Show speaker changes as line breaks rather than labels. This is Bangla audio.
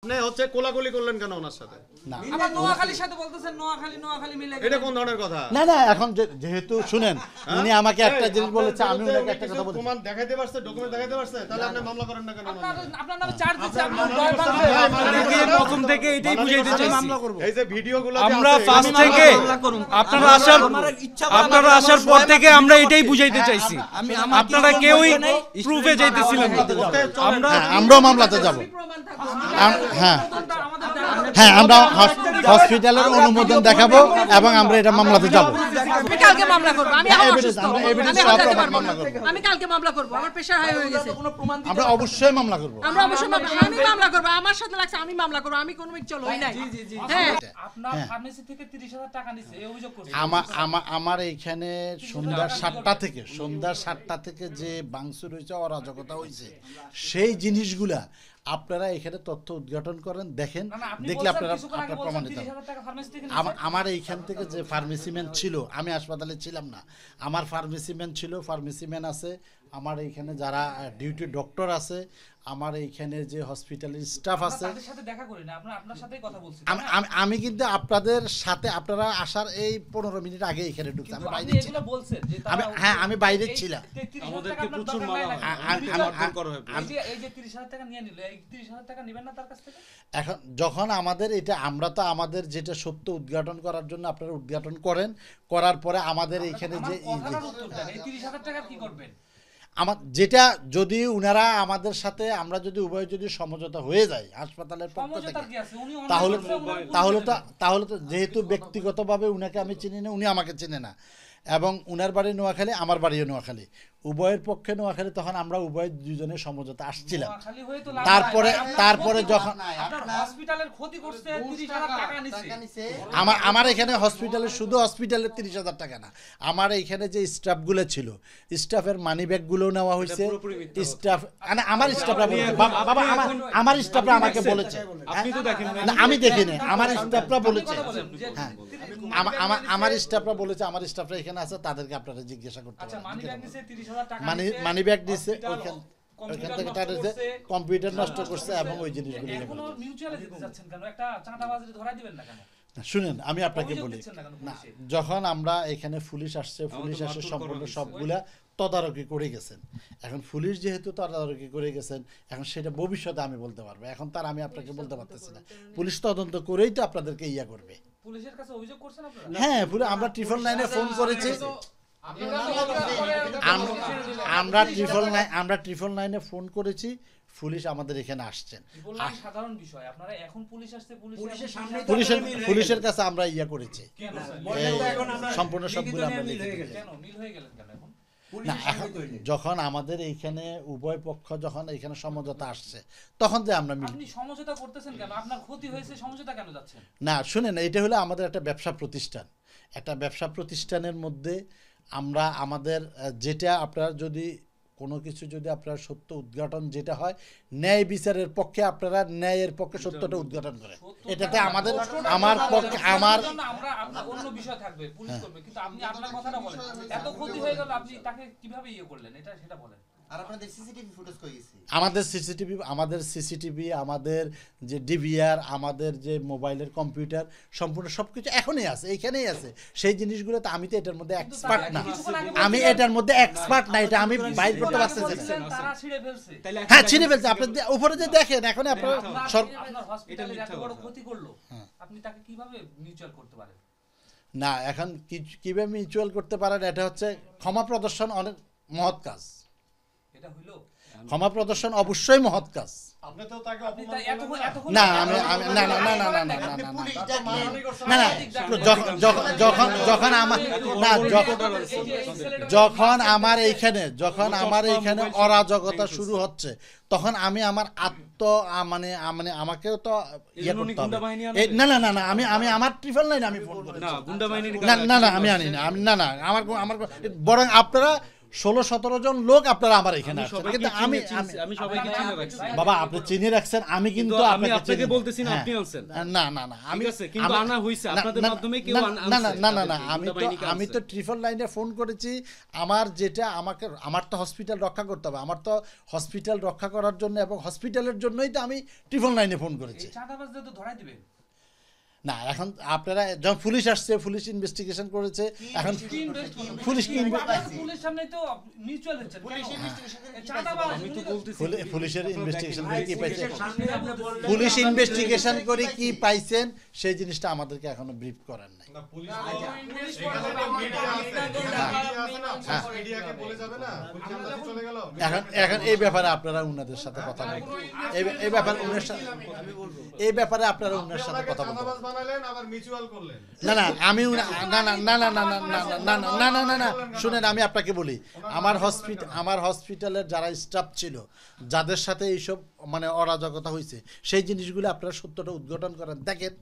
আপনি হচ্ছে কোলাকুলি করলেন কেন ওনার সাথে?
না
আবার নোয়াখালীর সাথে বলতেছেন নোয়াখালী মিলে
এটা কোন ধরনের কথা?
না না এখন যেহেতু শুনেন উনি আমাকে একটা জিনিস বলেছে আমি ওনাকে একটা কথা বলছি
প্রমাণ দেখাইতে পারছে, ডকুমেন্ট দেখাইতে পারছে, তাহলে আপনি মামলা করেন না কেন?
আপনার নামে চার্জ দিচ্ছে আপনি
প্রথম থেকে এটাই বুঝাইতে চাই মামলা করব।
এই যে ভিডিওগুলো
আমরা ফার্স্ট থেকে আপনারা আসার পর থেকে আমরা এটাই বুঝাইতে চাইছি। আপনারা কেউই প্রুফে যাইতেছিলেন না।
আমরাও মামলাতে যাব। হ্যাঁ হ্যাঁ আমরা হসপিটালের অনুমোদন দেখাবো এবং আমরা এটা মামলাতে যাব।
আমি কালকে মামলা করব। আমি অসুস্থ। আমি কালকে মামলা করব। আমার প্রেসার হাই হয়ে গেছে।
আমরা অবশ্যই মামলা করব।
আমরা অবশ্যই আমি মামলা করব। আমার সাথে লাগছে আমি মামলা করব। আমি কোনো মিথ্যা লই নাই। হ্যাঁ
আপনার ফার্মেসি থেকে ৩০,০০০ টাকা নিছে এই অভিযোগ করছে।
আমার এইখানে সন্ধ্যা ৭টা থেকে যে ভাঙচুর হয়েছে অরাজকতা হয়েছে সেই জিনিসগুলা আপনারা এখানে তথ্য উদ্ঘাটন করেন দেখেন, দেখলে আপনারা প্রমাণিত আমার এইখান থেকে যে ফার্মেসিম্যান ছিল, আমি হাসপাতালে ছিলাম না, আমার ফার্মেসিম্যান ছিল, ফার্মেসিম্যান আছে, আমার এইখানে যারা ডিউটি ডক্টর আছে, আমার এইখানে যে হসপিটালের স্টাফ আছে,
তাদের সাথে দেখা করি না, আপনার সাথেই কথা বলছি।
আমি কিন্তু আপনাদের সাথে আপনারা আসার এই 15 মিনিট আগে এখানে ঢুকছি। আমি বাইরে ছিলাম। আমি বাইরে ছিলাম।
আমাদেরকে প্রচুর মারা হয়।
এই যে ৩০,০০০ টাকা নিয়ে নিল, এই ৩০,০০০ টাকা নেবেন না তার কাছ থেকে?
এখন যখন আমাদের এটা আমরা তো আমাদের যেটা সত্য উদ্ঘাটন করার জন্য আপনারা উদ্ঘাটন করেন, করার পরে আমাদের এইখানে যে
এই ৩০,০০০ টাকা কি করবেন?
আমার যেটা যদি উনারা আমাদের সাথে আমরা যদি উভয় যদি সমঝোতা হয়ে যায় হাসপাতালের পক্ষ থেকে, তাহলে তো যেহেতু ব্যক্তিগতভাবে উনাকে আমি চিনি না, উনি আমাকে চেনে না, এবং উনার বাড়ি নোয়াখালী, আমার বাড়িও নোয়াখালী, উভয়ের পক্ষে নোয়াখালী, তখন আমরা উভয় দুজনের সমঝোতা আসছিলাম। তারপরে যখন
হসপিটালের ক্ষতি করছে ৩০,০০০ টাকা নিছে,
আমার এখানে হসপিটালের শুধু হসপিটালের ৩০,০০০ টাকা না, আমার এখানে যে স্টাফগুলো ছিল স্টাফের মানি ব্যাগগুলো নেওয়া হয়েছে। স্টাফ আমার স্টাফরা বলেছে, বাবা আমার স্টাফরা আমাকে বলেছে, আমি দেখিনি, আমার স্টাফরা বলেছে, হ্যাঁ আমার স্টাফরা বলেছে, আমার স্টাফরা এখানে আছে, তাদেরকে আপনারা জিজ্ঞাসা করতে পারেন। মানি ব্যাগ দিচ্ছে, ওইখান থেকে টাকা কম্পিউটার নষ্ট করছে এবং ওই জিনিসগুলো। শুনেন আমি আপনাকে বলি না, যখন আমরা এখানে পুলিশ আসছে, পুলিশ আসে সম্পূর্ণ সবগুলা তদারকি করে গেছেন। এখন পুলিশ যেহেতু তদারকি করে গেছেন, এখন সেটা ভবিষ্যতে আমি বলতে পারবো, এখন তার আমি আপনাকে বলতে পারতেছি না। পুলিশ তদন্ত করেই তো আপনাদেরকে ইয়া করবে।
পুলিশের কাছে অভিযোগ করছেন আপনারা?
হ্যাঁ, আমরা 999 ফোন করেছি, আমরা 999 ফোন করেছি, পুলিশ আমাদের এখানে আসছেন।
সাধারণ বিষয়, আপনারা এখন পুলিশ আসছে,
পুলিশের কাছে আমরা ইয়া করেছি, সম্পূর্ণ সবগুলো আমরা লিখে দিয়েছি।
কেন মিল হয়ে গেলেন কেন এখন?
না, এখন যখন আমাদের এইখানে উভয় পক্ষ যখন এইখানে সমঝোতা আসছে, তখন যে আমরা
আপনি সমঝোতা করতেছেন কেন? আপনার ক্ষতি হয়েছে, সমঝোতা কেন যাচ্ছেন?
না শুনেন, এটা হলো আমাদের একটা ব্যবসা প্রতিষ্ঠান। একটা ব্যবসা প্রতিষ্ঠানের মধ্যে আমরা আমাদের যেটা আপনারা যদি কোনো কিছু যদি আপনারা সত্য উদ্ঘাটন যেটা হয়, ন্যায় বিচারের পক্ষে আপনারা ন্যায়ের পক্ষে সত্যটা উদ্ঘাটন করেন, এটাতে আমার পক্ষে আমার
অন্য বিষয় থাকবে, পুলিশ করবে, কিন্তু আপনি আপনার কথাটা বলেন। এত ক্ষতি হয়ে গেল, আপনি তাকে কিভাবে ইয়ে করলেন এটা সেটা বলেন।
আর আপনাদের সিসিটিভি ফুটেজ কই গেছে?
আমাদের সিসিটিভি, আমাদের যে ডিভিআর, আমাদের যে মোবাইলের কম্পিউটার, সম্পূর্ণ সবকিছু এখনই আছে, এইখানেই আছে। সেই জিনিসগুলো তো আমি তো এটার মধ্যে এক্সপার্ট না, এটা আমি বাইর করতে পারছি না।
তারা ছিঁড়ে ফেলছে।
হ্যাঁ, ছিঁড়ে ফেলছে। আপনি উপরে যে দেখেন, এখন আপনার
হসপিটালে এত বড় ক্ষতি করলো, আপনি তাকে কিভাবে মিউচুয়াল করতে পারেন?
না, এখন কিভাবে মিউচুয়াল করতে পারেন, এটা হচ্ছে ক্ষমা প্রদর্শন, অনেক মহৎ কাজ।
এটা হইলো
ক্ষমা প্রদর্শন অবশ্যই মহৎ কাজ।
আপনি তো তাকে
না আমি না না না না না না না না, যখন আমার এইখানে অরাজকতা শুরু হচ্ছে, তখন আমি আমার আমাকেও তো ইয়ে করতে হবে। না না না না, আমি আমার 999 আমি ফোন করেছি। না না আমি আনি না, না না আমার বরং আপনারা 16-17 জন লোক আপনারা আমার এখানে আসছেন, কিন্তু আমি
আমি সবাইকে চিনে রাখছি
বাবা আপনি চিনে রাখছেন, আমি কিন্তু
আমি আপনাকে
চিনি-
বলতেছি না
হ্যাঁ।
আপনি আনছেন
না না না আমি
ঠিক আছে, কিন্তু আনা হইছে, আপনাদের মাধ্যমে কেউ
না না
আনছে,
না না না
তাদেরকে, গুন্ডাবাহিনীকে
আমি তো
আনছে।
ট্রিপল লাইনে ফোন করেছি। আমার তো হসপিটাল রক্ষা করতে হবে, আমার তো হসপিটাল রক্ষা করার জন্য এবং হসপিটালের জন্যই তো আমি ট্রিপল লাইনে ফোন করেছি।
এই চাঁদাবাজদের তো ধরাই দিবেন।
না এখন আপনারা যখন পুলিশ আসছে, পুলিশ ইনভেস্টিগেশন করেছে, এখন
কি invest করবেন?
পুলিশ কি
পুলিশের সামনে তো মিউচুয়াল দিচ্ছেন
পুলিশ
কেন?
ইনভেস্টিগেশন
এই চাঁদাবাজ
আমি তো বলতেছি
পুলিশের ইনভেস্টিগেশন করে কি পাইছেন,
আপনি বললেন
পুলিশ ইনভেস্টিগেশন করে কি পাইছেন সেই জিনিসটা আমাদেরকে এখনো ব্রিফ করেন নাই।
না, পুলিশ
পুলিশ
এখানে তো মিডিয়া আছে, মিডিয়া আছে না,
হ্যাঁ।
মিডিয়াকে বলে যাবে না, পুলিশ আমদানি চলে গেল।
এখন এই ব্যাপারে আপনারা উনাদের সাথে কথা বলুন, এই ব্যাপারে উনার সাথে এই ব্যাপারে আপনারা উনার সাথে
ওনাকে
কথা বলুন।
চাঁদাবাজ বানালেন, আবার মিউচুয়াল করলেন।
না না আমি না না না না না না না না না না না না শুনেন, আমি আপনাকে বলি, আমার হসপিটালের যারা স্টাফ ছিল, যাদের সাথে এইসব মানে অরাজকতা হয়েছে, সেই জিনিসগুলো আপনারা সত্যটা উদ্ঘাটন করেন, দেখেন।